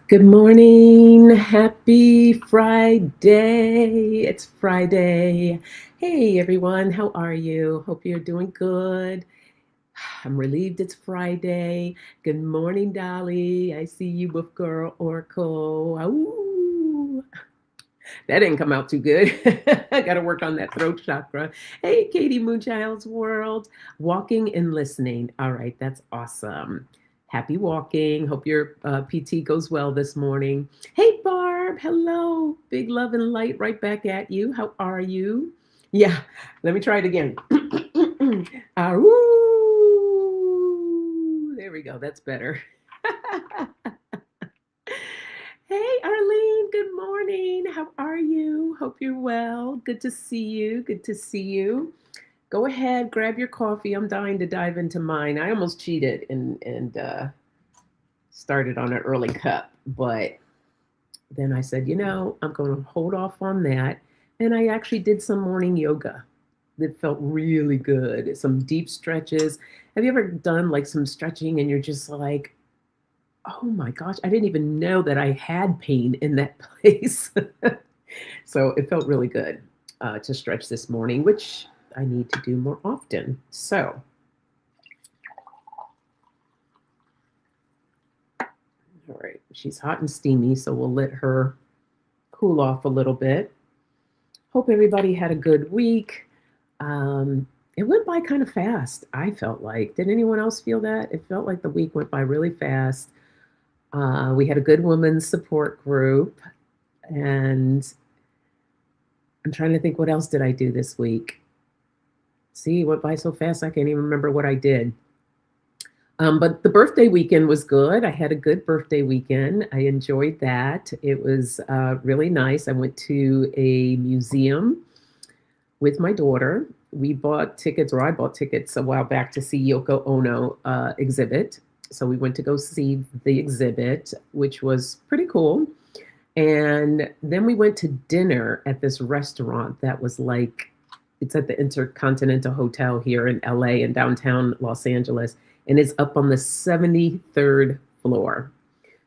Good morning. Happy Friday. It's Friday. Hey, everyone. How are you? Hope you're doing good. I'm relieved it's Friday. Good morning, Dolly. I see you with Girl Oracle. Ooh, that didn't come out too good. I got to work on that throat chakra. Hey, Katie Moonchild's World. Walking and listening. All right, that's awesome. Happy walking. Hope your PT goes well this morning. Hey, Barb. Hello. Big love and light right back at you. How are you? Yeah, let me try it again. Woo! There we go. That's better. Hey, Arlene, good morning. How are you? Hope you're well. Good to see you. Good to see you. Go ahead, grab your coffee. I'm dying to dive into mine. I almost cheated and started on an early cup, but then I said, I'm going to hold off on that. And I actually did some morning yoga that felt really good. Some deep stretches. Have you ever done like some stretching and you're just like, oh my gosh, I didn't even know that I had pain in that place. So it felt really good to stretch this morning, which I need to do more often. So, all right, she's hot and steamy, so we'll let her cool off a little bit. Hope everybody had a good week. It went by kind of fast, I felt like. Did anyone else feel that? It felt like the week went by really fast. We had a good women's support group, and I'm trying to think what else did I do this week. See, it went by so fast I can't even remember what I did. But the birthday weekend was good. I had a good birthday weekend. I enjoyed that. It was really nice. I went to a museum with my daughter. We bought tickets, or I bought tickets a while back to see Yoko Ono exhibit. So we went to go see the exhibit, which was pretty cool. And then we went to dinner at this restaurant that was like, it's at the Intercontinental Hotel here in LA in downtown Los Angeles. And it's up on the 73rd floor.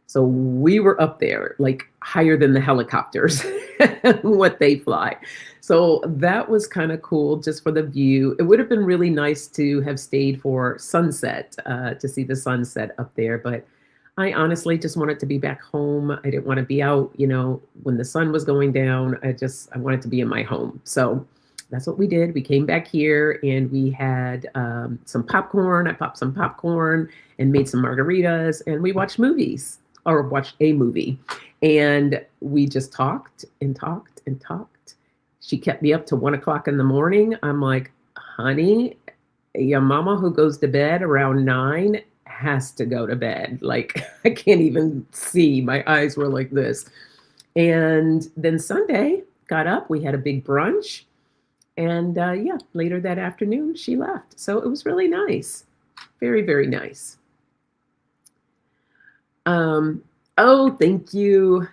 So we were up there, like higher than the helicopters, what they fly. So that was kind of cool just for the view. It would have been really nice to have stayed for sunset, to see the sunset up there. But I honestly just wanted to be back home. I didn't want to be out, when the sun was going down. I wanted to be in my home. So that's what we did. We came back here and we had some popcorn. I popped some popcorn and made some margaritas, and we watched movies, or watched a movie. And we just talked and talked and talked. She kept me up to 1 o'clock in the morning. I'm like, honey, your mama who goes to bed around 9 has to go to bed. Like, I can't even see. My eyes were like this. And then Sunday, got up. We had a big brunch. And later that afternoon, she left. So it was really nice. Very, very nice. Oh, thank you.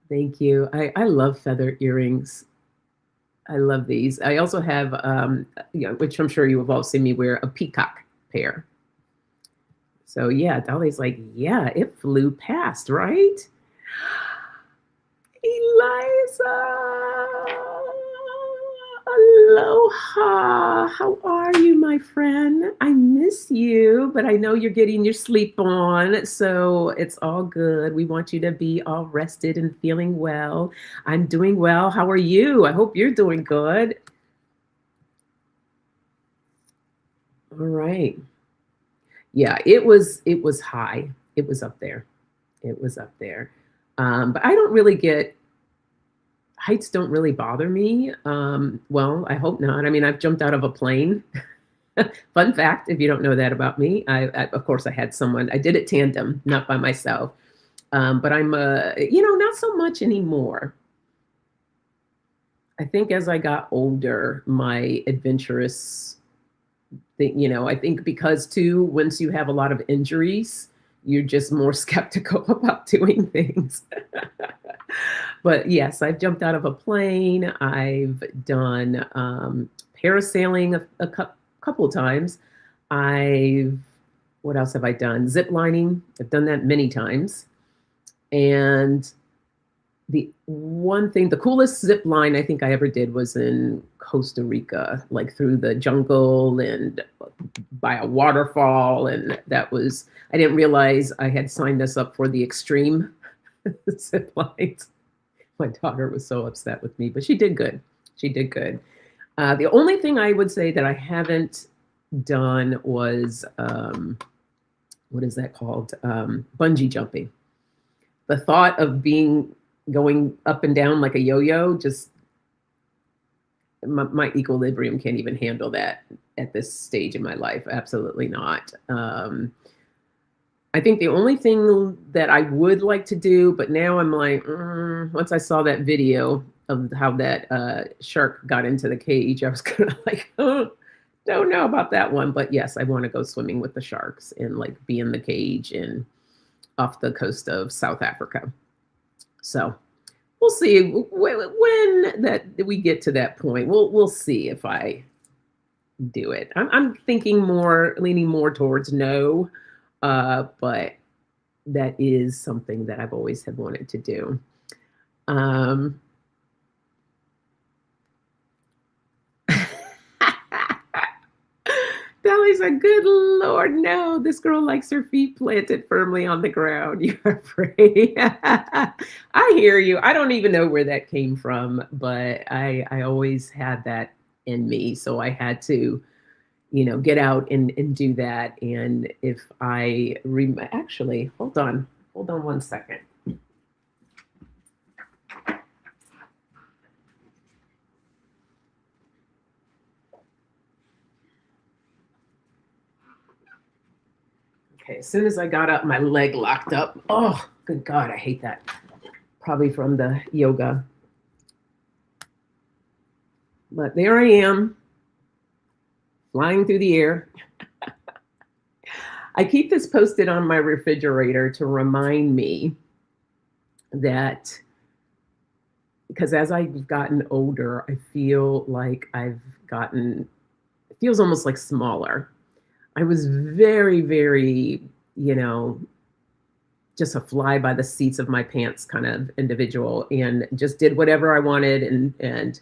Thank you. I love feather earrings. I love these. I also have, which I'm sure you have all seen me wear, a peacock pair. So yeah, Dolly's like, yeah, it flew past, right? Eliza. Aloha. How are you, my friend? I miss you, but I know you're getting your sleep on, so it's all good. We want you to be all rested and feeling well. I'm doing well. How are you? I hope you're doing good. All right. Yeah, it was high. It was up there. It was up there. But I don't really get heights don't really bother me. Well, I hope not. I mean, I've jumped out of a plane. Fun fact, if you don't know that about me, of course I had someone. I did it tandem, not by myself. But I'm, not so much anymore. I think as I got older, my adventurous thing, I think because too, once you have a lot of injuries, you're just more skeptical about doing things. But yes, I've jumped out of a plane. I've done parasailing a couple of times. What else have I done? Zip lining. I've done that many times. And the one thing, the coolest zip line I think I ever did was in Costa Rica, like through the jungle and by a waterfall. And that was, I didn't realize I had signed us up for the extreme zip lines. My daughter was so upset with me, but she did good. She did good. The only thing I would say that I haven't done was, what is that called? Bungee jumping. The thought of going up and down like a yo-yo, just my equilibrium can't even handle that at this stage in my life. Absolutely not. I think the only thing that I would like to do, but now I'm like, once I saw that video of how that shark got into the cage, I was kind of like, oh, don't know about that one. But yes, I want to go swimming with the sharks and like be in the cage and off the coast of South Africa. So we'll see when that we get to that point. We'll see if I do it. I'm thinking more, leaning more towards no, but that is something that I've always had wanted to do. Dolly's a good Lord, no. This girl likes her feet planted firmly on the ground. You're afraid. I hear you. I don't even know where that came from, but I always had that in me. So I had to, get out and do that. And if I actually, hold on 1 second. Okay, as soon as I got up, my leg locked up. Oh, good God, I hate that. Probably from the yoga. But there I am, flying through the air. I keep this posted on my refrigerator to remind me that, because as I've gotten older, I feel like it feels almost like smaller. I was very, very, just a fly by the seats of my pants kind of individual and just did whatever I wanted and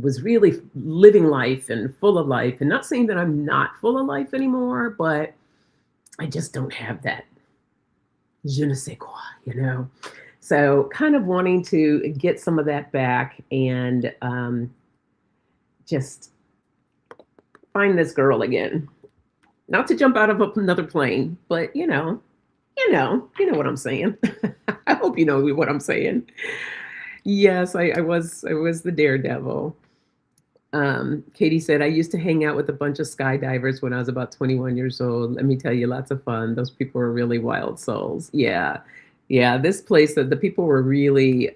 was really living life and full of life. And not saying that I'm not full of life anymore, but I just don't have that je ne sais quoi. So kind of wanting to get some of that back and just find this girl again. Not to jump out of another plane, but what I'm saying. I hope you know what I'm saying. Yes, I was the daredevil. Katie said, I used to hang out with a bunch of skydivers when I was about 21 years old. Let me tell you, lots of fun. Those people were really wild souls. Yeah. Yeah. This place, the people were really,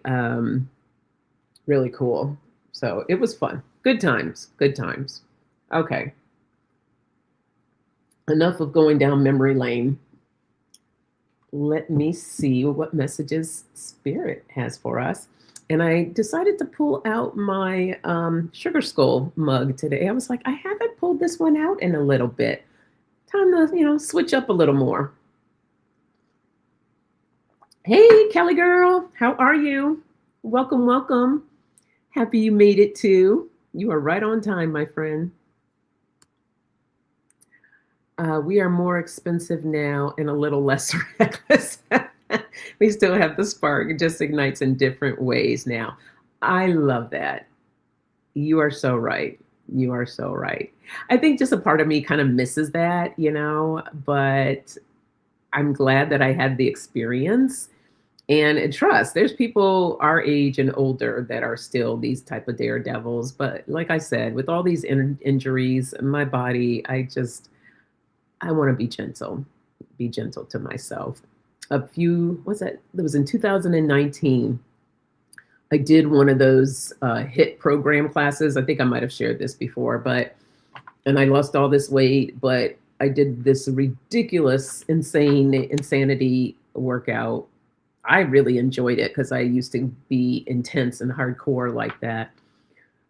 really cool. So it was fun. Good times. Good times. Okay. Enough of going down memory lane. Let me see what messages Spirit has for us. And I decided to pull out my Sugar Skull mug today. I was like, I haven't pulled this one out in a little bit. Time to, switch up a little more. Hey, Kelly girl, how are you? Welcome, welcome. Happy you made it too. You are right on time, my friend. We are more expensive now and a little less reckless. We still have the spark. It just ignites in different ways now. I love that. You are so right. You are so right. I think just a part of me kind of misses that, but I'm glad that I had the experience and trust. There's people our age and older that are still these type of daredevils. But like I said, with all these injuries in my body, I want to be gentle to myself. It was in 2019. I did one of those HIIT program classes. I think I might have shared this before, and I lost all this weight, but I did this ridiculous, insanity workout. I really enjoyed it because I used to be intense and hardcore like that.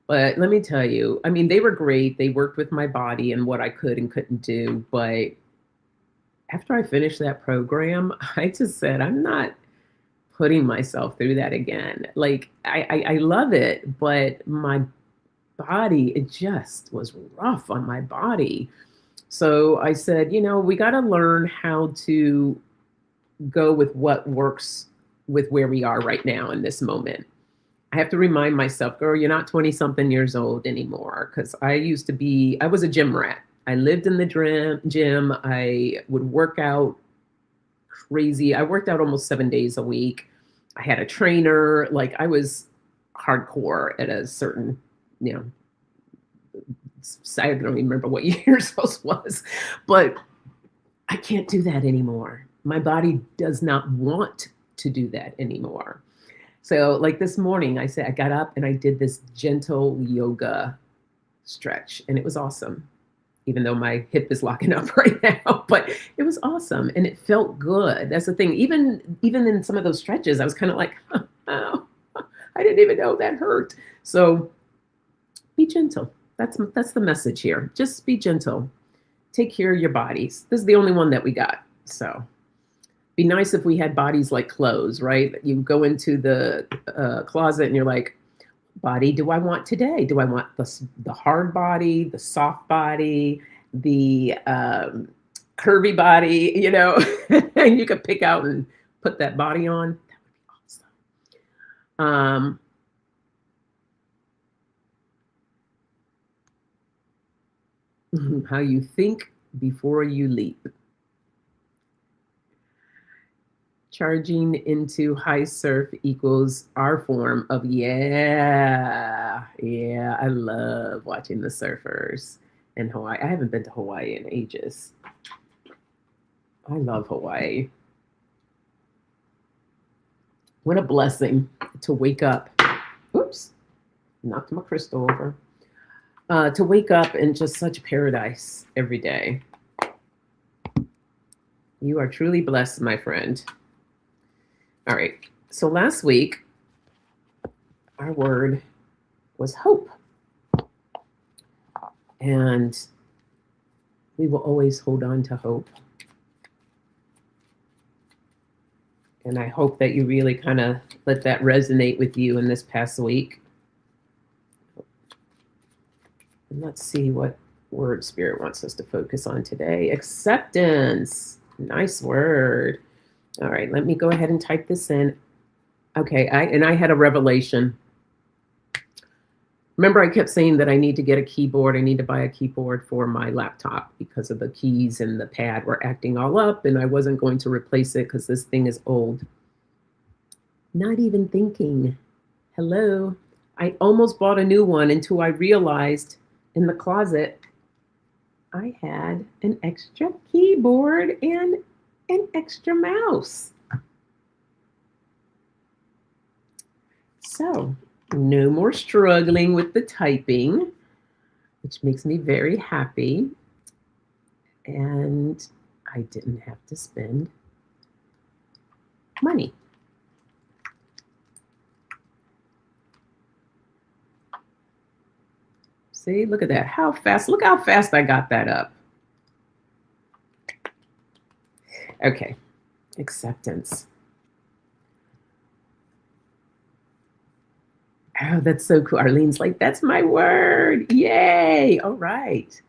But let me tell you, I mean, they were great. They worked with my body and what I could and couldn't do. But after I finished that program, I just said, I'm not putting myself through that again. Like I love it, but my body, it just was rough on my body. So I said, we got to learn how to go with what works with where we are right now in this moment. I have to remind myself, girl, you're not 20 something years old anymore. Because I was a gym rat. I lived in the gym. I would work out crazy. I worked out almost 7 days a week. I had a trainer. Like I was hardcore at a certain, you know, I don't even remember what years those was, but I can't do that anymore. My body does not want to do that anymore. So, like this morning, I got up and I did this gentle yoga stretch, and it was awesome. Even though my hip is locking up right now, but it was awesome and it felt good. That's the thing. Even in some of those stretches, I was kind of like, oh, I didn't even know that hurt. So, be gentle. That's the message here. Just be gentle. Take care of your bodies. This is the only one that we got. So be nice if we had bodies like clothes, right? You go into the closet and you're like, body do I want today? Do I want the hard body, the soft body, the curvy body, and you could pick out and put that body on? That would be awesome. How you think before you leap. Charging into high surf equals our form of yeah. I love watching the surfers in Hawaii. I haven't been to Hawaii in ages. I love Hawaii. What a blessing to wake up. Oops, knocked my crystal over. To wake up in just such paradise every day. You are truly blessed, my friend. All right. So last week, our word was hope. And we will always hold on to hope. And I hope that you really kind of let that resonate with you in this past week. And let's see what word Spirit wants us to focus on today. Acceptance. Nice word. All right, let me go ahead and type this in. Okay, I had a revelation. Remember, I kept saying that I need to get a keyboard. I need to buy a keyboard for my laptop because of the keys and the pad were acting all up, and I wasn't going to replace it because this thing is old. Not even thinking. Hello. I almost bought a new one until I realized in the closet I had an extra keyboard and an extra mouse. So, no more struggling with the typing, which makes me very happy. And I didn't have to spend money. See, look at that. How fast, look how fast I got that up. Okay, acceptance. Oh, that's so cool. Arlene's like, that's my word. Yay. All right.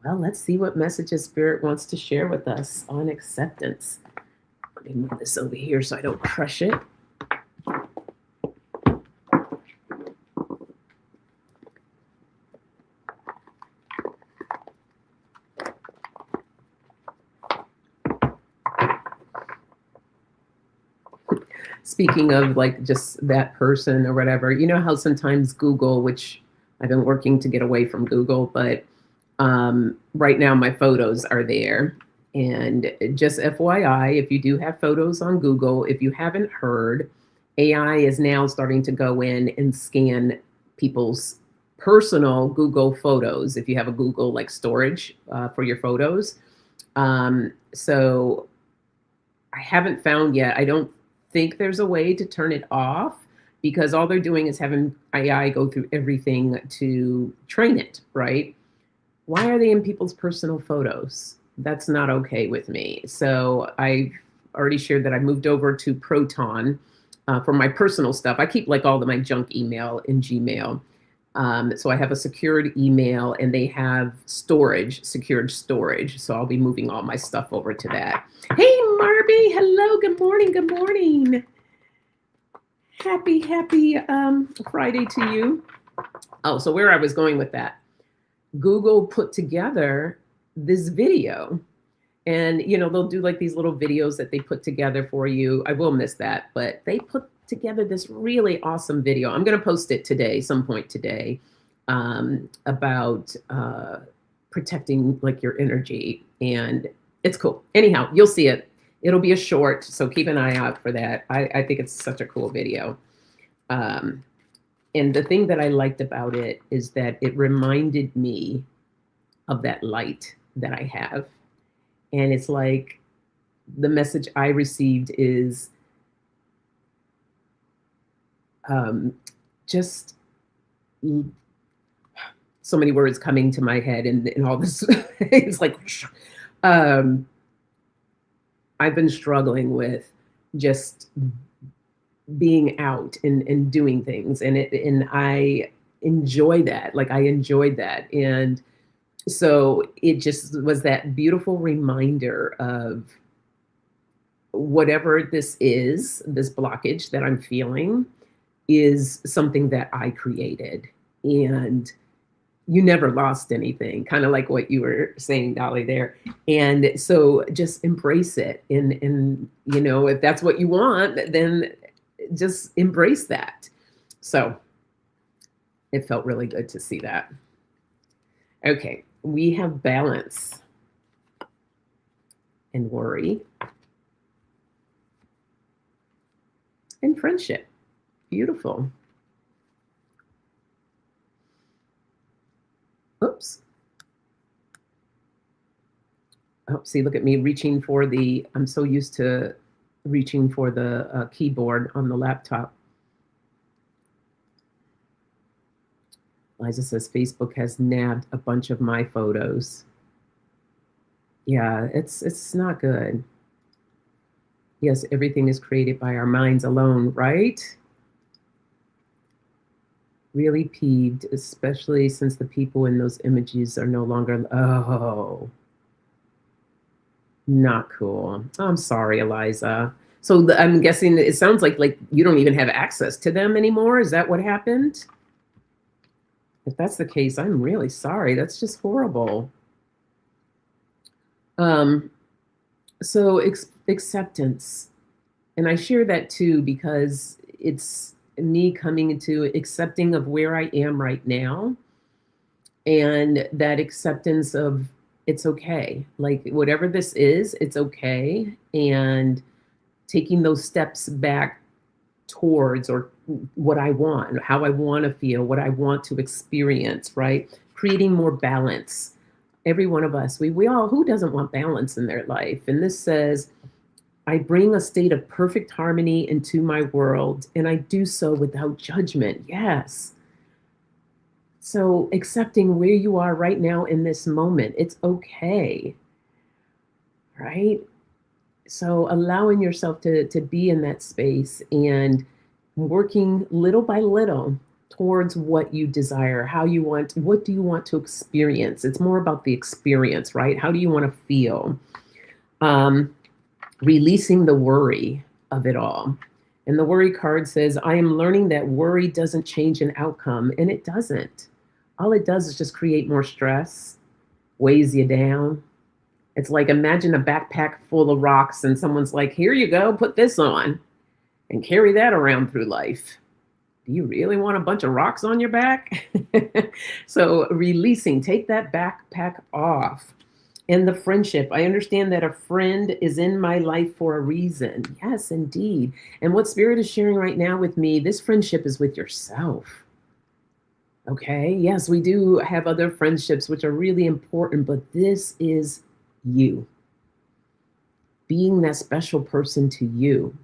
Well, let's see what messages Spirit wants to share with us on acceptance. Let me move this over here so I don't crush it. Speaking of like just that person or whatever, you know how sometimes Google, which I've been working to get away from Google, but right now my photos are there. And just FYI, if you do have photos on Google, if you haven't heard, AI is now starting to go in and scan people's personal Google photos if you have a Google like storage for your photos. So I haven't found yet. I don't think there's a way to turn it off because all they're doing is having AI go through everything to train it, right? Why are they in people's personal photos? That's not okay with me. So I've already shared that I moved over to Proton for my personal stuff. I keep like all of my junk email in Gmail. So I have a secured email and they have storage, secured storage. So I'll be moving all my stuff over to that. Hey, Marby. Hello. Good morning. Good morning. Happy Friday to you. Oh, so where I was going with that. Google put together this video. And, you know, they'll do like these little videos that they put together for you. I will miss that, but they put together this really awesome video. I'm going to post it today, some point today, about protecting like your energy. And it's cool. Anyhow, you'll see it. It'll be a short, so keep an eye out for that. I think it's such a cool video. And the thing that I liked about it is that it reminded me of that light that I have. And it's like the message I received is just so many words coming to my head and all this. It's like, I've been struggling with just being out and doing things. And I enjoy that. Like I enjoyed that. And so it just was that beautiful reminder of whatever this is, this blockage that I'm feeling is something that I created. And you never lost anything, kind of like what you were saying, Dolly, there. And so just embrace it. And you know, if that's what you want, then just embrace that. So it felt really good to see that. Okay, we have balance and worry and friendship. Beautiful. Oops. Oh, see, look at me reaching for the, I'm so used to reaching for the keyboard on the laptop. Liza says Facebook has nabbed a bunch of my photos. Yeah, it's not good. Yes, everything is created by our minds alone, right? Really peeved, especially since the people in those images are no longer, oh, not cool. I'm sorry, Eliza. So I'm guessing it sounds like you don't even have access to them anymore. Is that what happened? If that's the case, I'm really sorry. That's just horrible. So acceptance. And I share that too, because it's me coming into accepting of where I am right now. And that acceptance of it's okay. Like whatever this is, it's okay. And taking those steps back towards or what I want, how I want to feel, what I want to experience, right? Creating more balance. Every one of us, we all, who doesn't want balance in their life? And this says, I bring a state of perfect harmony into my world, and I do so without judgment. Yes. So accepting where you are right now in this moment, it's okay, right? So allowing yourself to be in that space and working little by little towards what you desire, how you want, what do you want to experience? It's more about the experience, right? How do you want to feel? Releasing the worry of it all. And the worry card says, I am learning that worry doesn't change an outcome, and it doesn't. All it does is just create more stress, weighs you down. It's like, imagine a backpack full of rocks and someone's like, here you go, put this on and carry that around through life. Do you really want a bunch of rocks on your back? So releasing, take that backpack off. And the friendship, I understand that a friend is in my life for a reason. Yes, indeed. And what Spirit is sharing right now with me, this friendship is with yourself. Okay, yes, we do have other friendships which are really important, but this is you. Being that special person to you.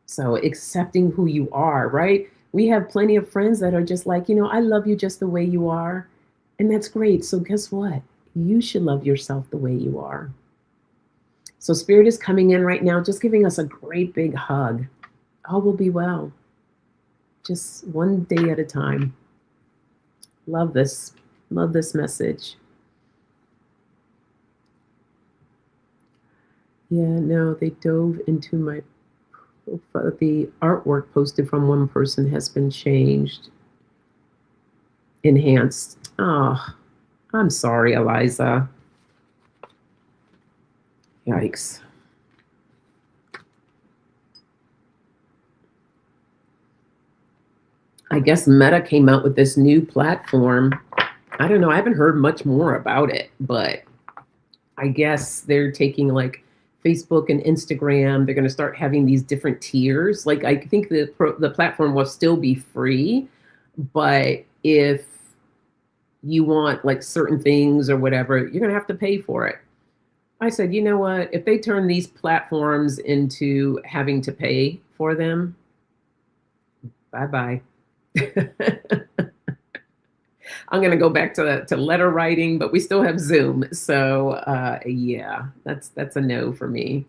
So accepting who you are, right? We have plenty of friends that are just like, I love you just the way you are. And that's great. So guess what? You should love yourself the way you are. So Spirit is coming in right now, just giving us a great big hug All will be well. Just one day at a time. Love this. Love this message. Yeah, no, they dove into my profile. The artwork posted from one person has been changed, enhanced. Oh, I'm sorry, Eliza. Yikes. I guess Meta came out with this new platform. I don't know. I haven't heard much more about it, but I guess they're taking like Facebook and Instagram. They're going to start having these different tiers. Like I think the platform will still be free, but if you want like certain things or whatever, you're going to have to pay for it. I said, you know what? If they turn these platforms into having to pay for them, bye bye. I'm going to go back to letter writing, but we still have Zoom. So yeah, that's a no for me.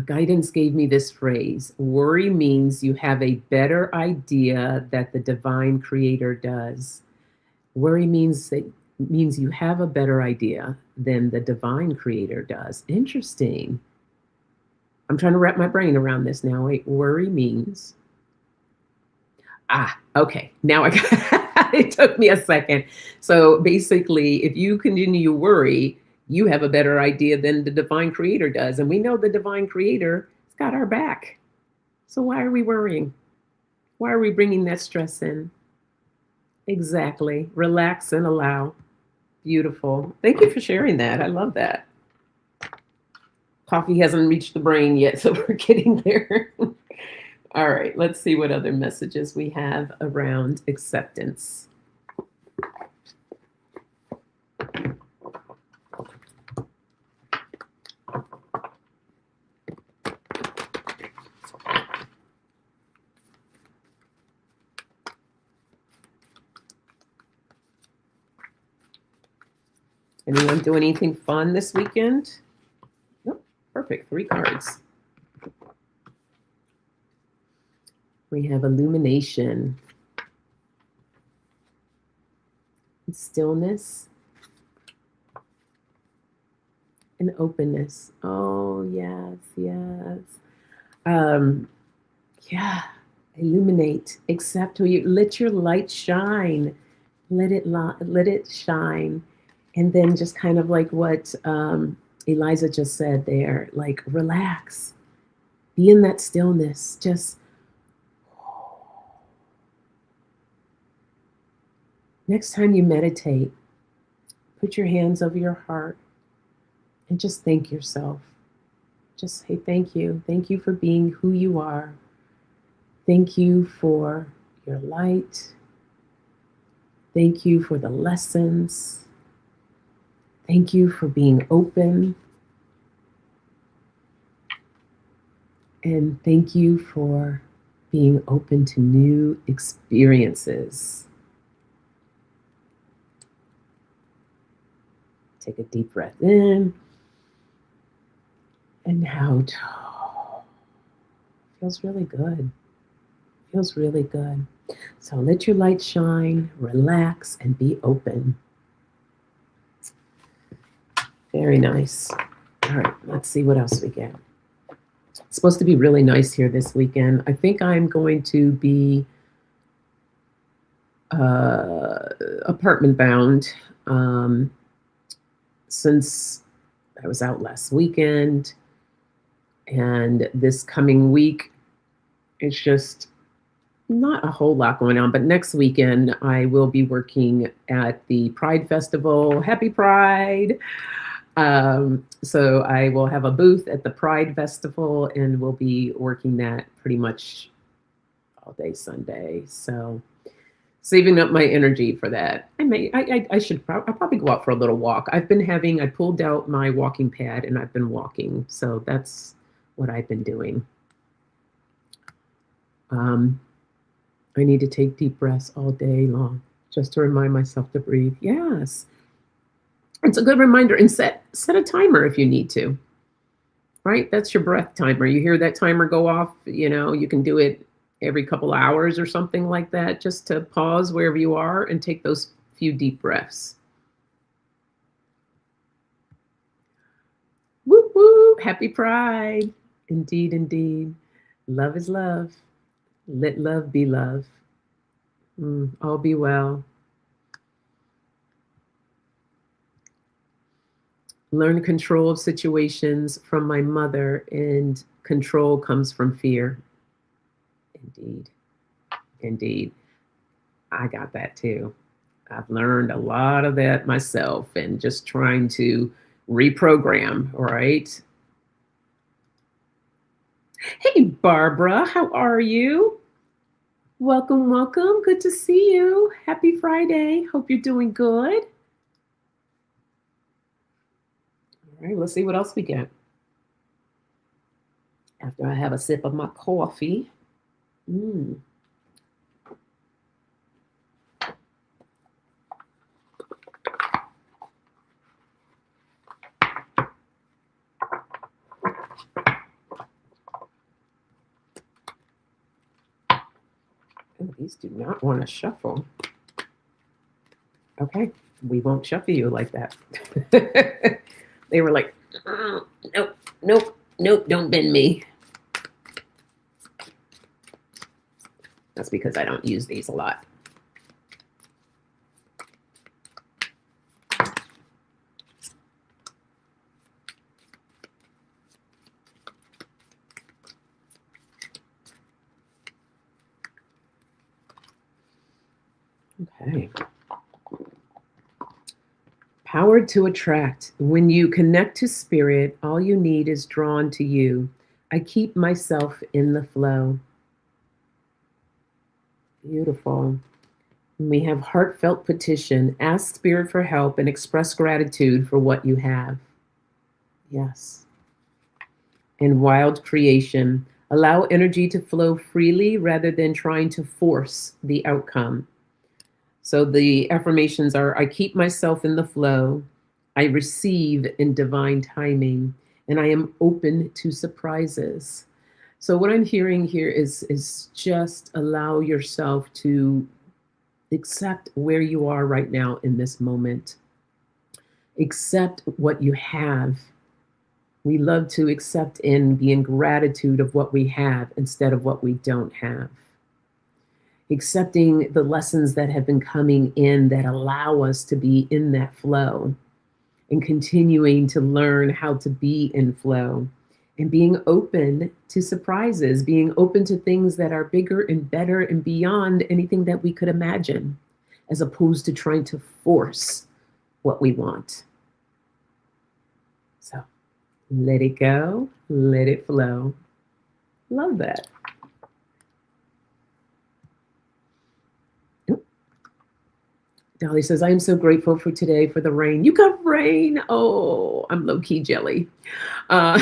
Guidance gave me this phrase: worry means you have a better idea that the divine creator does. Worry means you have a better idea than the divine creator does. Interesting. I'm trying to wrap my brain around this now. Wait, worry means. Okay. Now I got it took me a second. So basically, if you continue to worry, you have a better idea than the divine creator does. And we know the divine creator has got our back. So why are we worrying? Why are we bringing that stress in? Exactly. Relax and allow. Beautiful. Thank you for sharing that. I love that. Coffee hasn't reached the brain yet, so we're getting there. All right, let's see what other messages we have around acceptance. Anyone do anything fun this weekend? Nope. Perfect. 3 cards. We have illumination, stillness, and openness. Oh, yes, yes. Yeah, illuminate, accept who you, let your light shine, let it shine. And then just kind of like what Eliza just said there, like relax, be in that stillness, just next time you meditate, put your hands over your heart and just thank yourself. Just say thank you. Thank you for being who you are. Thank you for your light. Thank you for the lessons. Thank you for being open. And thank you for being open to new experiences. Take a deep breath in and out. Feels really good. Feels really good. So let your light shine, relax, and be open. Very nice. All right, let's see what else we get. It's supposed to be really nice here this weekend. I think I'm going to be apartment bound since I was out last weekend. And this coming week, it's just not a whole lot going on. But next weekend, I will be working at the Pride Festival. Happy Pride! So I will have a booth at the Pride Festival and we'll be working that pretty much all day Sunday. So saving up my energy for that. I'll probably go out for a little walk. I pulled out my walking pad and I've been walking. So that's what I've been doing. I need to take deep breaths all day long just to remind myself to breathe. Yes. It's a good reminder, and set a timer if you need to. Right? That's your breath timer. You hear that timer go off, you can do it every couple hours or something like that, just to pause wherever you are and take those few deep breaths. Whoop, whoop. Happy Pride. Indeed, indeed. Love is love. Let love be love. All be well. Learn control of situations from my mother, and control comes from fear. Indeed. Indeed. I got that too. I've learned a lot of that myself and just trying to reprogram, right? Hey, Barbara, how are you? Welcome, welcome. Good to see you. Happy Friday. Hope you're doing good. All right, let's see what else we get. After I have a sip of my coffee. Oh, these do not want to shuffle. Okay, we won't shuffle you like that. They were like, nope, nope, nope, don't bend me. That's because I don't use these a lot. Okay. Power to attract. When you connect to spirit, all you need is drawn to you. I keep myself in the flow. Beautiful. We have heartfelt petition. Ask spirit for help and express gratitude for what you have. Yes. And wild creation. Allow energy to flow freely rather than trying to force the outcome. So the affirmations are: I keep myself in the flow, I receive in divine timing, and I am open to surprises. So what I'm hearing here is just allow yourself to accept where you are right now in this moment. Accept what you have. We love to accept and be in gratitude of what we have instead of what we don't have. Accepting the lessons that have been coming in that allow us to be in that flow, and continuing to learn how to be in flow, and being open to surprises, being open to things that are bigger and better and beyond anything that we could imagine, as opposed to trying to force what we want. So let it go, let it flow. Love that. Dolly says, I am so grateful for today, for the rain. You got rain. Oh, I'm low-key jelly. Uh,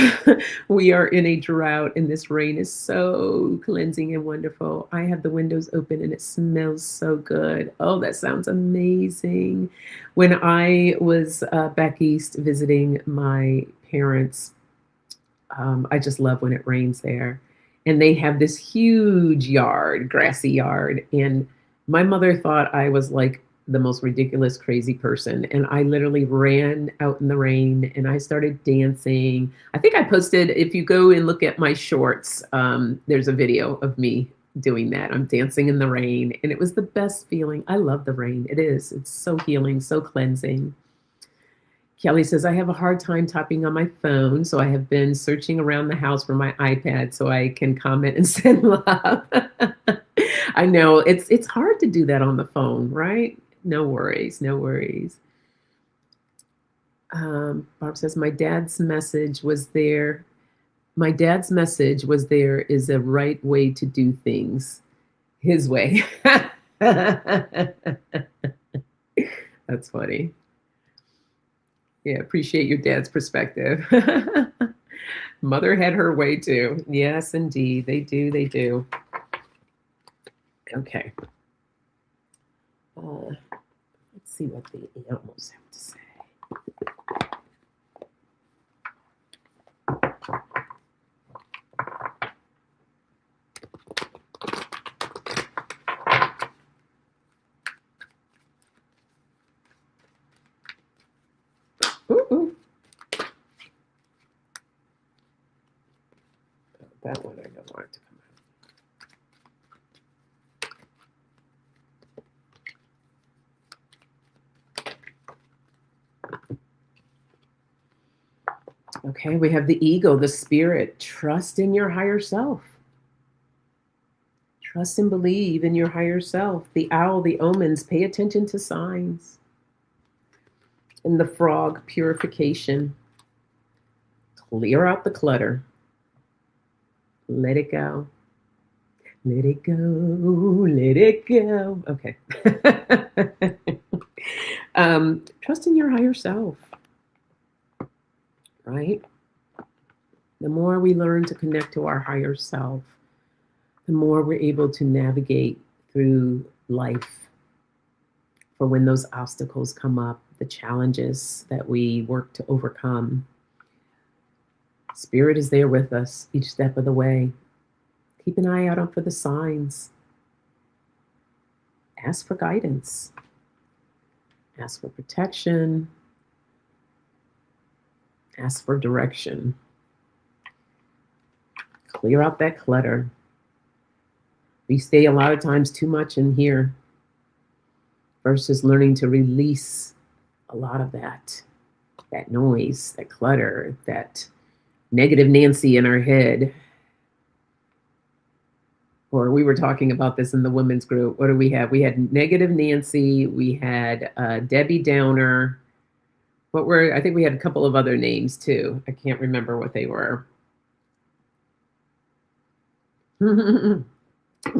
we are in a drought, and this rain is so cleansing and wonderful. I have the windows open, and it smells so good. Oh, that sounds amazing. When I was back east visiting my parents, I just love when it rains there. And they have this huge yard, grassy yard. And my mother thought I was like the most ridiculous, crazy person. And I literally ran out in the rain and I started dancing. I think I posted, if you go and look at my shorts, there's a video of me doing that. I'm dancing in the rain, and it was the best feeling. I love the rain. It is. It's so healing, so cleansing. Kelly says, I have a hard time typing on my phone, so I have been searching around the house for my iPad so I can comment and send love. I know it's hard to do that on the phone, right? No worries, no worries. Barb says, my dad's message was there. My dad's message was there is a right way to do things, his way. That's funny. Yeah, appreciate your dad's perspective. Mother had her way too. Yes, indeed. They do. They do. Okay. Let's see what the animals have to say. that one I don't want it to come out. Okay, we have the ego, the spirit. Trust in your higher self. Trust and believe in your higher self. The owl, the omens, pay attention to signs. And the frog, purification. Clear out the clutter. Let it go. Let it go. Let it go. Okay. Trust in your higher self. Right? The more we learn to connect to our higher self, the more we're able to navigate through life for when those obstacles come up, the challenges that we work to overcome. Spirit is there with us each step of the way. Keep an eye out for the signs. Ask for guidance. Ask for protection. Ask for direction. Clear out that clutter. We stay a lot of times too much in here versus learning to release a lot of that noise, that clutter, that negative Nancy in our head. Or we were talking about this in the women's group. What do we have? We had negative Nancy. We had Debbie Downer. I think we had a couple of other names too. I can't remember what they were.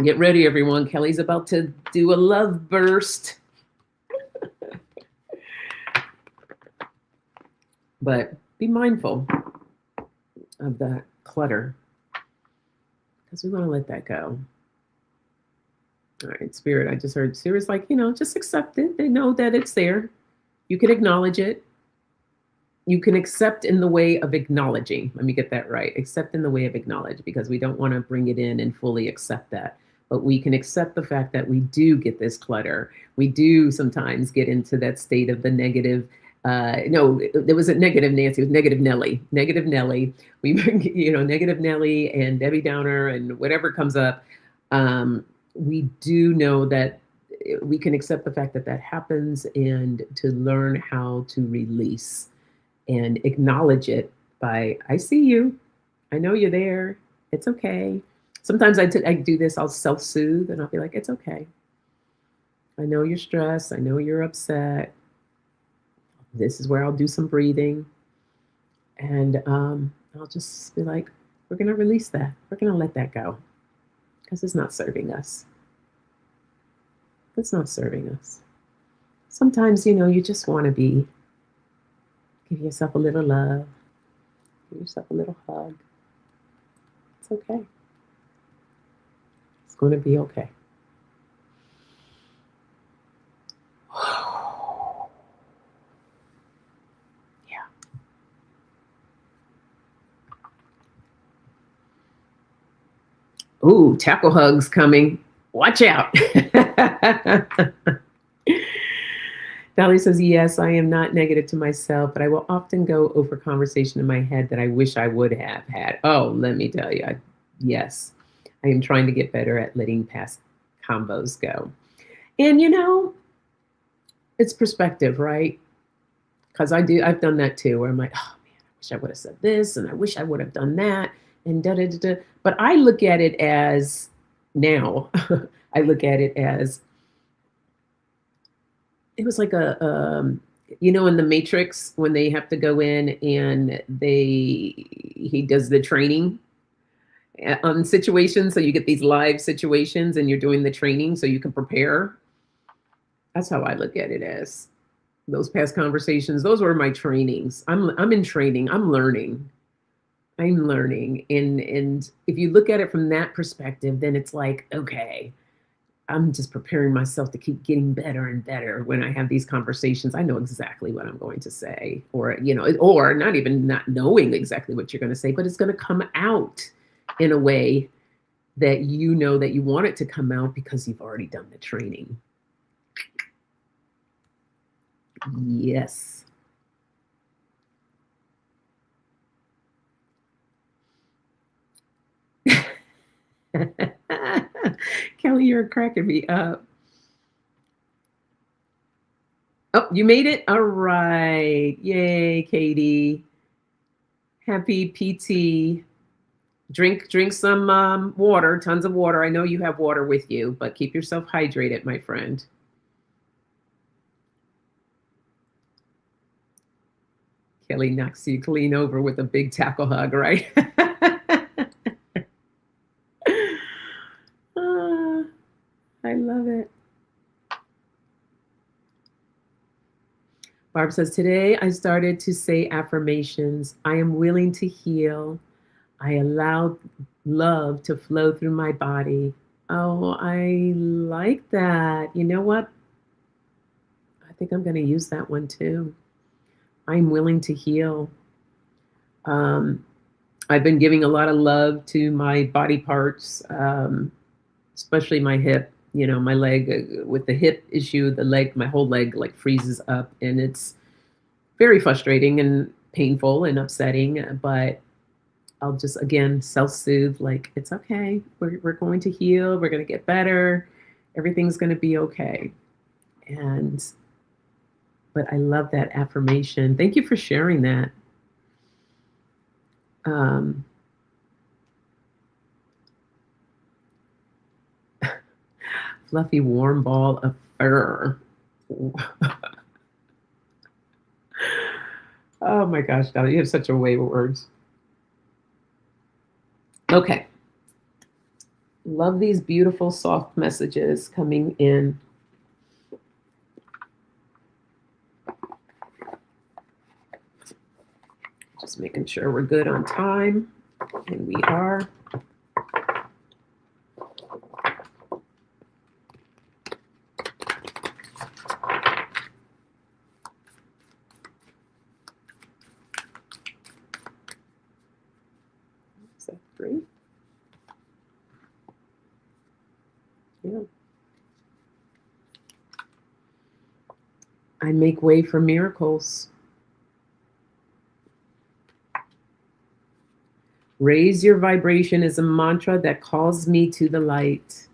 Get ready, everyone. Kelly's about to do a love burst. But be mindful of that clutter because we want to let that go. All right, Spirit, I just heard Spirit's like, just accept it. They know that it's there. You can acknowledge it. You can accept in the way of acknowledging. Let me get that right. Accept in the way of acknowledge, because we don't want to bring it in and fully accept that. But we can accept the fact that we do get this clutter. We do sometimes get into that state of the negative. No, there was a negative Nancy. It was negative Nelly. Negative Nelly. We, negative Nelly and Debbie Downer and whatever comes up. We do know that we can accept the fact that that happens, and to learn how to release and acknowledge it by, I see you. I know you're there. It's okay. Sometimes I do this, I'll self-soothe and I'll be like, it's okay. I know you're stressed. I know you're upset. This is where I'll do some breathing. And I'll just be like, we're going to release that. We're going to let that go because it's not serving us. It's not serving us. Sometimes, you just want to give yourself a little love, give yourself a little hug. It's okay. It's going to be okay. Yeah. Ooh, tackle hugs coming. Watch out. Dolly says, yes, I am not negative to myself, but I will often go over conversation in my head that I wish I would have had. Oh, let me tell you, yes, I am trying to get better at letting past combos go. And, it's perspective, right? Because I've done that too, where I'm like, oh man, I wish I would have said this, and I wish I would have done that, and da-da-da-da. But I look at it as, now, I look at it as, it was like in the Matrix when they have to go in and he does the training on situations. So you get these live situations and you're doing the training so you can prepare. That's how I look at it as. Those past conversations, those were my trainings. I'm in training. I'm learning. And if you look at it from that perspective, then it's like, okay, I'm just preparing myself to keep getting better and better. When I have these conversations, I know exactly what I'm going to say, or not even not knowing exactly what you're going to say, but it's going to come out in a way that you know that you want it to come out because you've already done the training. Yes. Kelly, you're cracking me up. Oh, you made it? All right. Yay, Katie. Happy PT. Drink some water, tons of water. I know you have water with you, but keep yourself hydrated, my friend. Kelly knocks you clean over with a big tackle hug, right? Ah, I love it. Barb says, today I started to say affirmations. I am willing to heal. I allow love to flow through my body. Oh, I like that. You know what? I think I'm going to use that one too. I'm willing to heal. Um, I've been giving a lot of love to my body parts, especially my hip. You know, my leg with the hip issue, the leg, my whole leg like freezes up, and it's very frustrating and painful and upsetting. But I'll just again self-soothe, like it's okay. We're going to heal. We're going to get better. Everything's going to be okay. And but I love that affirmation. Thank you for sharing that. Um, fluffy warm ball of fur. Oh my gosh, Donna, you have such a way with words. Okay. Love these beautiful, soft messages coming in. Just making sure we're good on time. And we are. Is that 3? Yeah. I make way for miracles. Raise your vibration is a mantra that calls me to the light.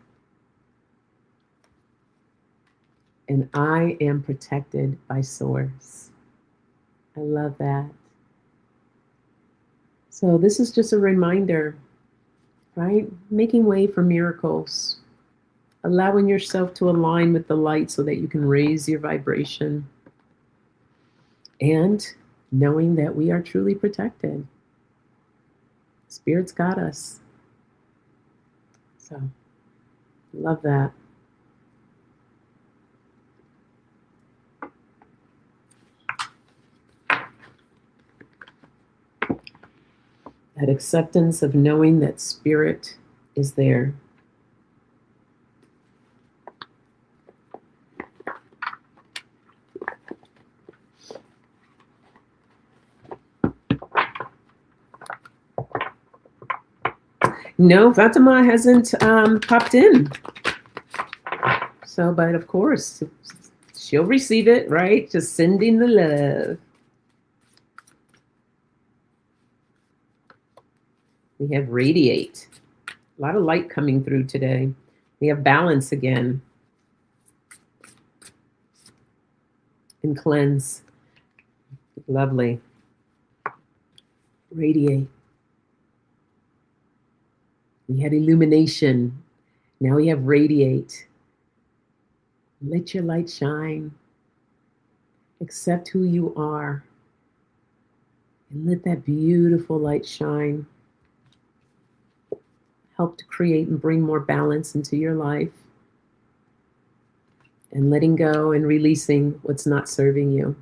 And I am protected by Source. I love that. So this is just a reminder, right? Making way for miracles. Allowing yourself to align with the light so that you can raise your vibration. And knowing that we are truly protected. Spirit's got us. So, love that. That acceptance of knowing that Spirit is there. No, Fatima hasn't popped in. So, but of course, she'll receive it, right? Just sending the love. We have radiate. A lot of light coming through today. We have balance again. And cleanse. Lovely. Radiate. We had illumination. Now we have radiate. Let your light shine. Accept who you are. And let that beautiful light shine. Help to create and bring more balance into your life. And letting go and releasing what's not serving you.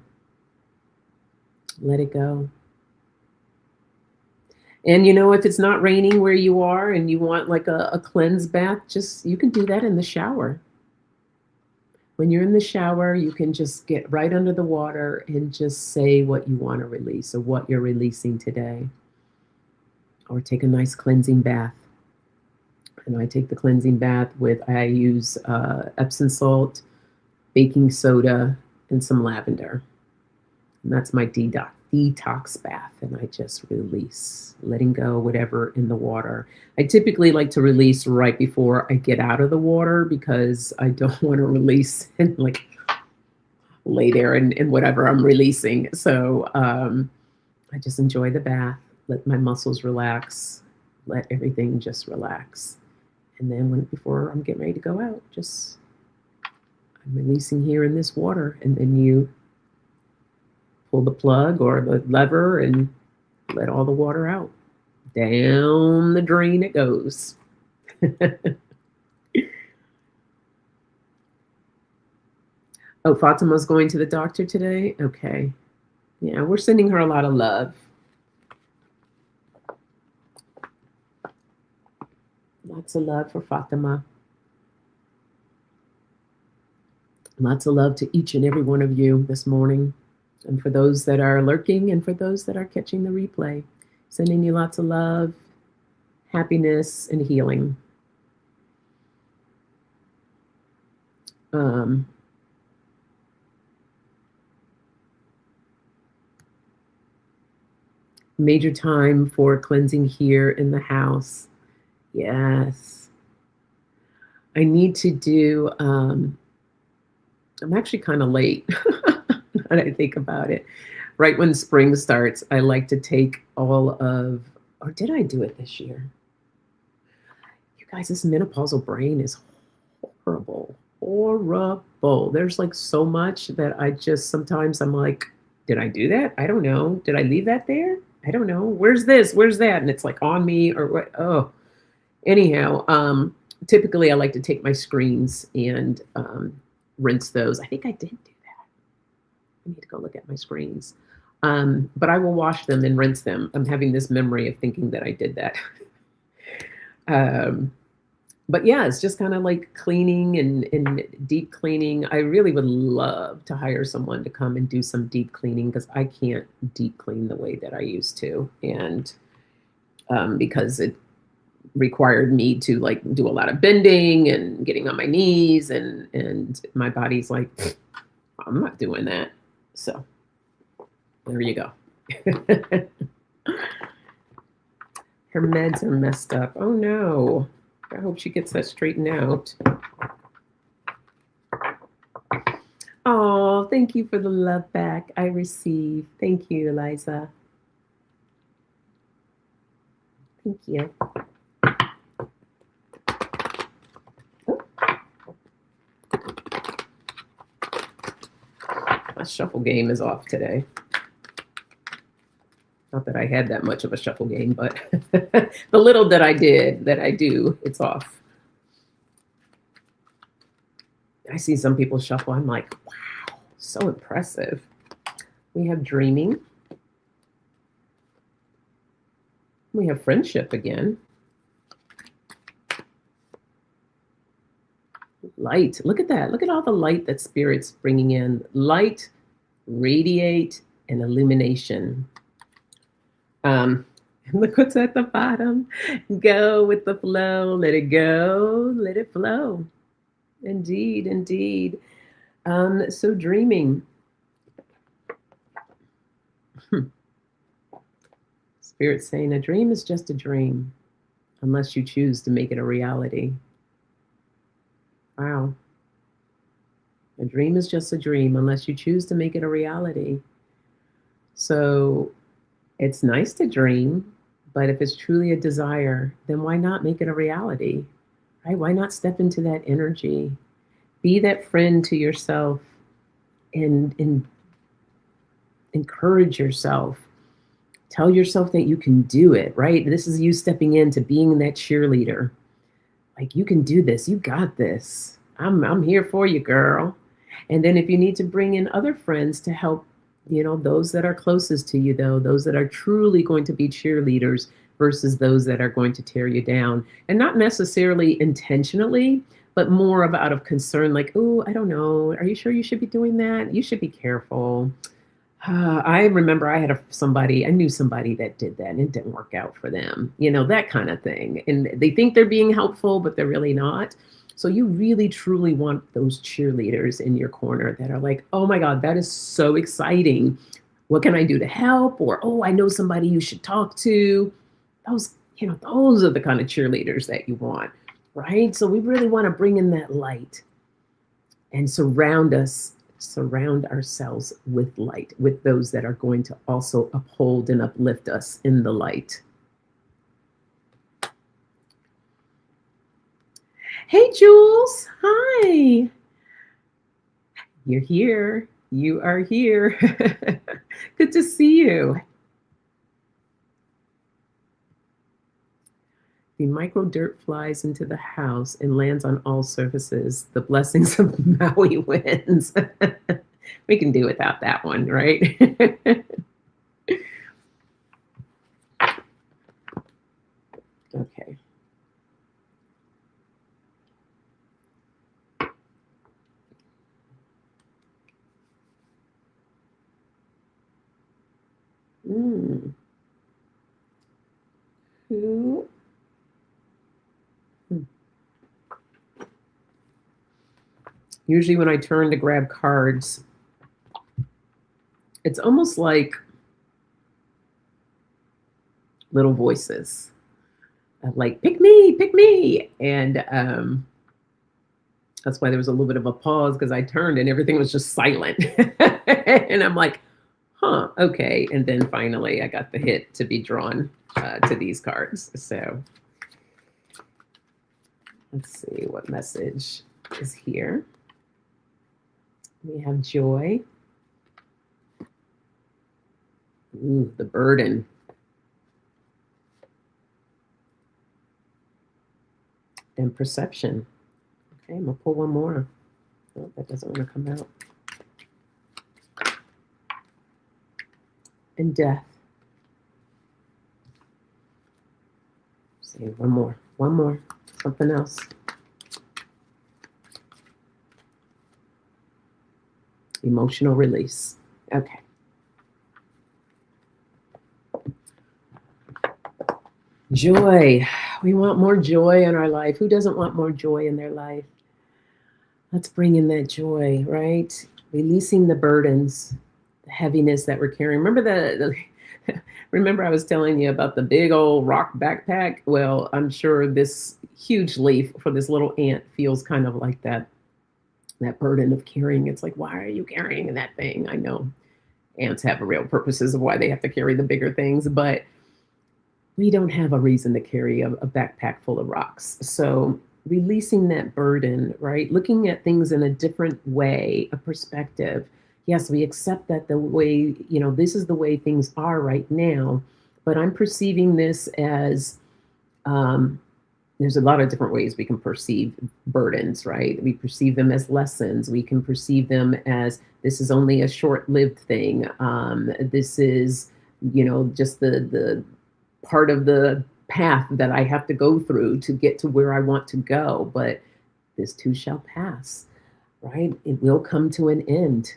Let it go. And you know, if it's not raining where you are and you want like a cleanse bath, you can do that in the shower. When you're in the shower, you can just get right under the water and just say what you want to release or what you're releasing today. Or take a nice cleansing bath. And I take the cleansing bath I use Epsom salt, baking soda, and some lavender. And that's my detox detox bath, and I just release, letting go whatever in the water. I typically like to release right before I get out of the water because I don't want to release and like lay there and whatever I'm releasing. So I just enjoy the bath, let my muscles relax, let everything just relax. And then before I'm getting ready to go out, just I'm releasing here in this water. And then you pull the plug or the lever and let all the water out. Down the drain it goes. Oh, Fatima's going to the doctor today? Okay. Yeah, we're sending her a lot of love. Lots of love for Fatima. Lots of love to each and every one of you this morning. And for those that are lurking and for those that are catching the replay, sending you lots of love, happiness, and healing. Major time for cleansing here in the house. Yes. I need to do, I'm actually kind of late when I think about it. Right when spring starts, I like to take all of, or did I do it this year? You guys, this menopausal brain is horrible. Horrible. There's like so much that I just, sometimes I'm like, did I do that? I don't know. Did I leave that there? I don't know. Where's this? Where's that? And it's like on me or what? Oh, anyhow, typically I like to take my screens and rinse those. I think I did do that. I need to go look at my screens. But I will wash them and rinse them. I'm having this memory of thinking that I did that. But yeah, it's just kind of like cleaning and deep cleaning. I really would love to hire someone to come and do some deep cleaning because I can't deep clean the way that I used to. And because it required me to like do a lot of bending and getting on my knees and my body's like, I'm not doing that. So there you go. Her meds are messed up. Oh no. I hope she gets that straightened out. Oh, thank you for the love back I received. Thank you, Eliza. Thank you. Oh. My shuffle game is off today. Not that I had that much of a shuffle game, but the little that I do, it's off. I see some people shuffle. I'm like, wow, so impressive. We have dreaming. We have friendship again. Light. Look at that. Look at all the light that Spirit's bringing in. Light, radiate, and illumination. Look what's at the bottom. Go with the flow. Let it go. Let it flow. Indeed, indeed. So dreaming. Spirit's saying a dream is just a dream unless you choose to make it a reality. Wow. A dream is just a dream unless you choose to make it a reality. So it's nice to dream, but if it's truly a desire, then why not make it a reality, right? Why not step into that energy? Be that friend to yourself and encourage yourself. Tell yourself that you can do it, right? This is you stepping into being that cheerleader. Like, you can do this. You got this. I'm here for you, girl. And then if you need to bring in other friends to help, you know, those that are closest to you, though, those that are truly going to be cheerleaders versus those that are going to tear you down. And not necessarily intentionally, but more of out of concern, like, oh, I don't know. Are you sure you should be doing that? You should be careful. I remember I knew somebody that did that and it didn't work out for them, you know, that kind of thing. And they think they're being helpful, but they're really not. So you really, truly want those cheerleaders in your corner that are like, oh my God, that is so exciting. what can I do to help? Or, oh, I know somebody you should talk to. Those, those are the kind of cheerleaders that you want, right? So we really want to bring in that light and surround ourselves with light, with those that are going to also uphold and uplift us in the light. Hey, Jules. Hi. You're here. You are here. Good to see you. The micro dirt flies into the house and lands on all surfaces. The blessings of Maui wins. We can do without that one, right? Okay. Mm. Who? Usually when I turn to grab cards, it's almost like little voices. Like, pick me. And that's why there was a little bit of a pause, because I turned and everything was just silent. And I'm like, huh, okay. And then finally I got the hit to be drawn to these cards. So let's see what message is here. We have joy. Ooh, the burden. And perception. Okay, I'm gonna pull one more. Oh, that doesn't want to come out. And death. See, one more, something else. Emotional release. Okay. Joy. We want more joy in our life. Who doesn't want more joy in their life? Let's bring in that joy, right? Releasing the burdens, the heaviness that we're carrying. Remember I was telling you about the big old rock backpack? Well, I'm sure this huge leaf for this little ant feels kind of like that burden of carrying. It's like, why are you carrying that thing? I know ants have real purposes of why they have to carry the bigger things, but we don't have a reason to carry a backpack full of rocks. So releasing that burden, right? Looking at things in a different way, a perspective. Yes, we accept that the way, this is the way things are right now, but I'm perceiving this as, there's a lot of different ways we can perceive burdens, right? We perceive them as lessons. We can perceive them as, this is only a short-lived thing. This is, just the part of the path that I have to go through to get to where I want to go. But this too shall pass, right? It will come to an end.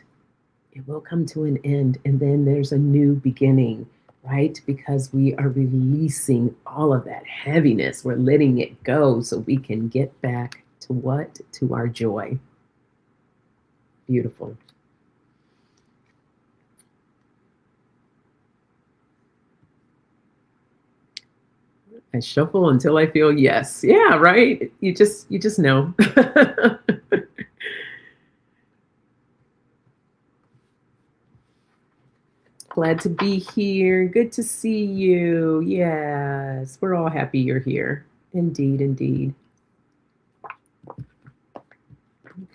It will come to an end. And then there's a new beginning, right? Because we are releasing all of that heaviness. We're letting it go so we can get back to what? To our joy. Beautiful. I shuffle until I feel yes. Yeah, right? You just know. Glad to be here. Good to see you. Yes, we're all happy you're here. Indeed, indeed.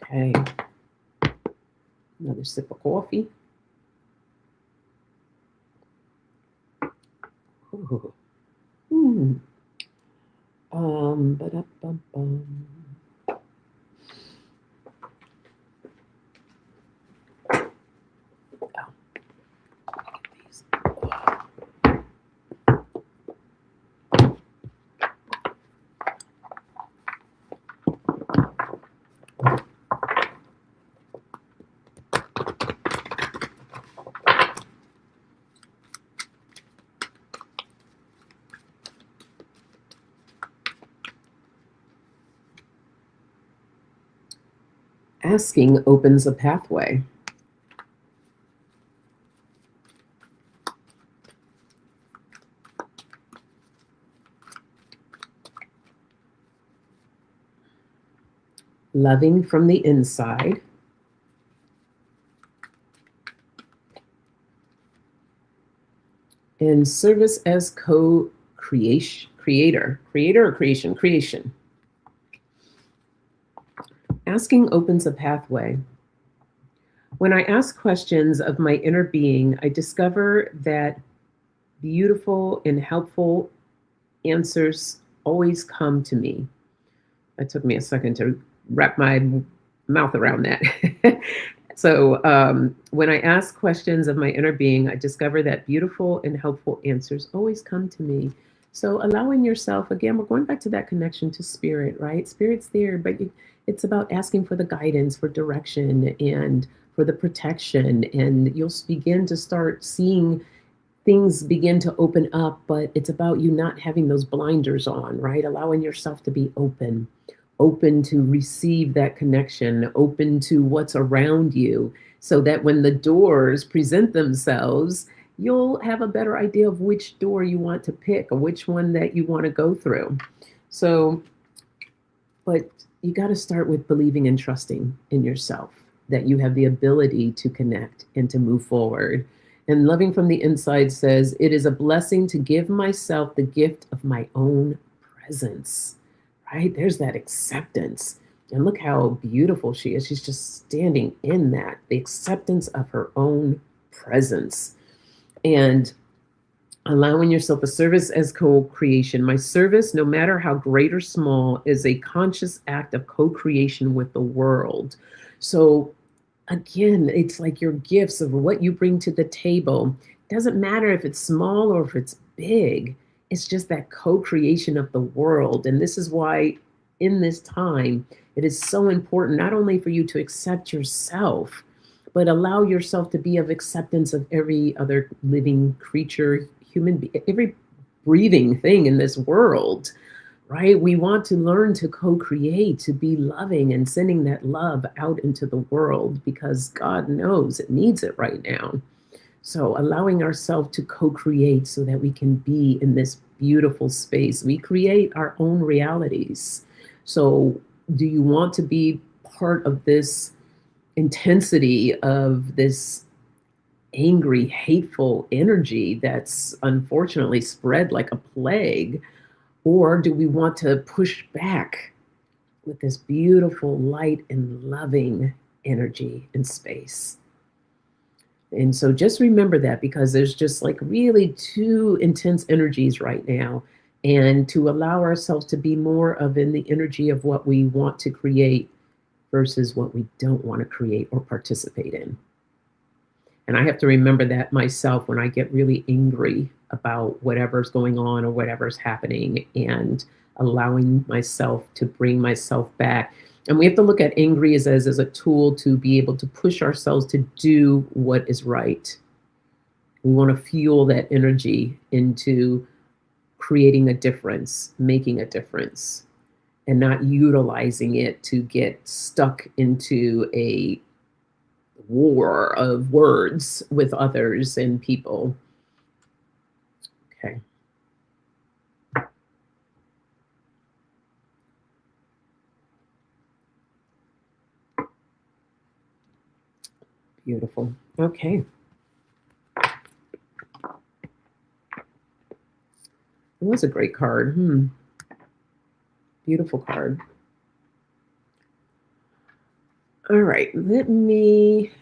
Okay. Another sip of coffee. Ooh. Ba-da-bum-bum. Asking opens a pathway. loving from the inside, and service as creator or creation. Asking opens a pathway. When I ask questions of my inner being, I discover that beautiful and helpful answers always come to me. It took me a second to wrap my mouth around that. So, when I ask questions of my inner being, I discover that beautiful and helpful answers always come to me. So, allowing yourself, again, we're going back to that connection to spirit, right? Spirit's there, but it's about asking for the guidance, for direction, and for the protection. And you'll begin to start seeing things begin to open up, but it's about you not having those blinders on, right? Allowing yourself to be open to receive that connection, open to what's around you, so that when the doors present themselves, you'll have a better idea of which door you want to pick or which one that you want to go through. So, but you got to start with believing and trusting in yourself that you have the ability to connect and to move forward. And Loving from the Inside says, it is a blessing to give myself the gift of my own presence, right? There's that acceptance. And look how beautiful she is. She's just standing in that, the acceptance of her own presence. And allowing yourself a service as co-creation. My service, no matter how great or small, is a conscious act of co-creation with the world. So again, it's like your gifts of what you bring to the table. Doesn't matter if it's small or if it's big. It's just that co-creation of the world. And this is why in this time, it is so important, not only for you to accept yourself, but allow yourself to be of acceptance of every other living creature, every breathing thing in this world, right? We want to learn to co-create, to be loving and sending that love out into the world because God knows it needs it right now. So allowing ourselves to co-create so that we can be in this beautiful space. We create our own realities. So do you want to be part of this intensity of this angry, hateful energy that's unfortunately spread like a plague? Or do we want to push back with this beautiful light and loving energy and space? And so just remember that, because there's just like really two intense energies right now. And to allow ourselves to be more of in the energy of what we want to create versus what we don't want to create or participate in. And I have to remember that myself when I get really angry about whatever's going on or whatever's happening, and allowing myself to bring myself back. And we have to look at angry as a tool to be able to push ourselves to do what is right. We want to fuel that energy into creating a difference, making a difference, and not utilizing it to get stuck into a war of words with others and people. Okay. Beautiful. Okay. It was a great card. Beautiful card. All right. Let me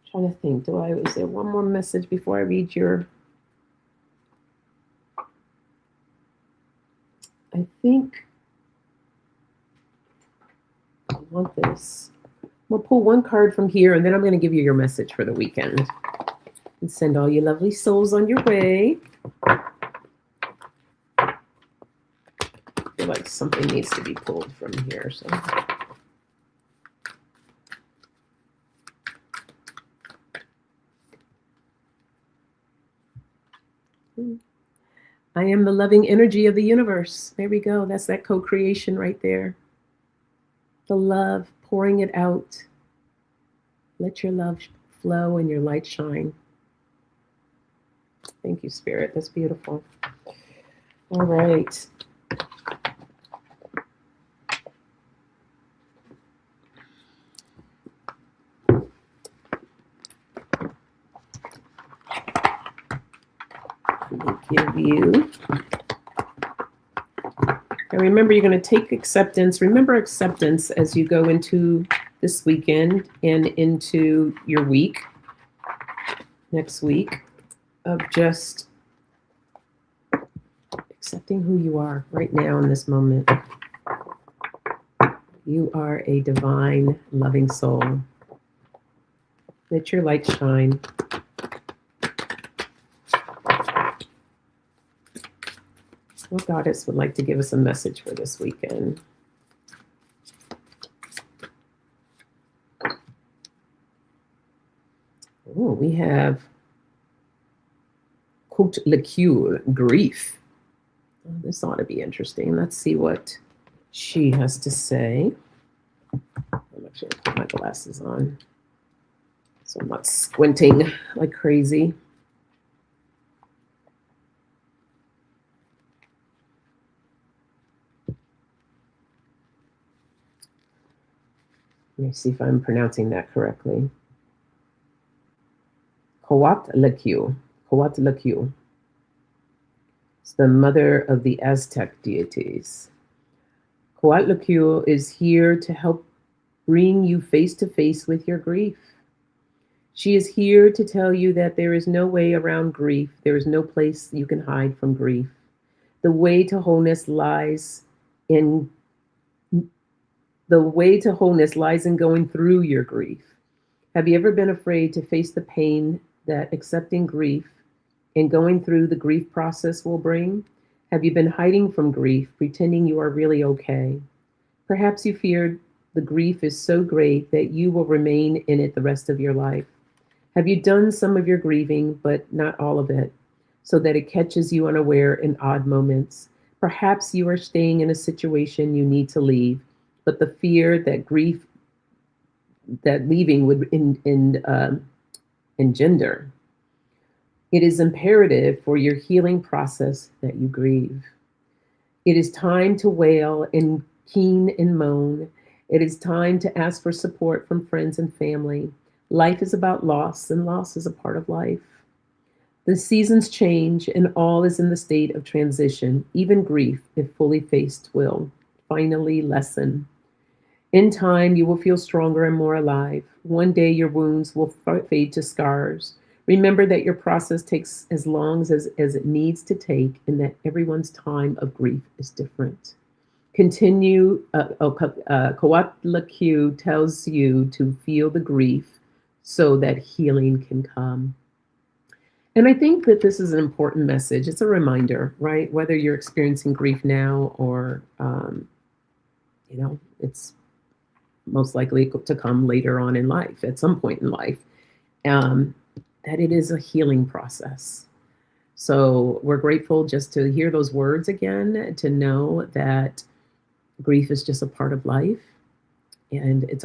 try to think. Is there one more message before I read your? I think I want this. We'll pull one card from here, and then I'm going to give you your message for the weekend. And send all your lovely souls on your way. I feel like something needs to be pulled from here. So. I am the loving energy of the universe. There we go. That's that co-creation right there. The love, pouring it out. Let your love flow and your light shine. Thank you, Spirit. That's beautiful. All right. Let me give you. And remember, you're going to take acceptance. Remember acceptance as you go into this weekend and into your week, next week, of just accepting who you are right now in this moment. You are a divine, loving soul. Let your light shine. What goddess would like to give us a message for this weekend? Oh, we have Cote Lecure, grief. Oh, this ought to be interesting. Let's see what she has to say. I'm actually going to put my glasses on so I'm not squinting like crazy. Let me see if I'm pronouncing that correctly. Coatlicue. Coatlicue. It's the mother of the Aztec deities. Coatlicue is here to help bring you face to face with your grief. She is here to tell you that there is no way around grief. There is no place you can hide from grief. The way to wholeness lies in going through your grief. Have you ever been afraid to face the pain that accepting grief and going through the grief process will bring? Have you been hiding from grief, pretending you are really okay? Perhaps you feared the grief is so great that you will remain in it the rest of your life. Have you done some of your grieving, but not all of it, so that it catches you unaware in odd moments? Perhaps you are staying in a situation you need to leave, but the fear that leaving would engender. It is imperative for your healing process that you grieve. It is time to wail and keen and moan. It is time to ask for support from friends and family. Life is about loss, and loss is a part of life. The seasons change, and all is in the state of transition. Even grief, if fully faced, will finally lessen. In time, you will feel stronger and more alive. One day, your wounds will fade to scars. Remember that your process takes as long as it needs to take, and that everyone's time of grief is different. Coatlicue tells you to feel the grief so that healing can come. And I think that this is an important message. It's a reminder, right? Whether you're experiencing grief now or, it's most likely to come later on in life, at some point in life, that it is a healing process. So we're grateful just to hear those words again, to know that grief is just a part of life, and it's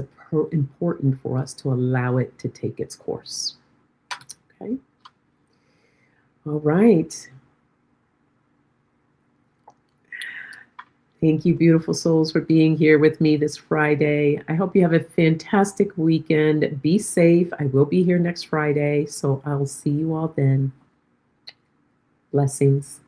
important for us to allow it to take its course. Okay. All right. Thank you, beautiful souls, for being here with me this Friday. I hope you have a fantastic weekend. Be safe. I will be here next Friday, so I'll see you all then. Blessings.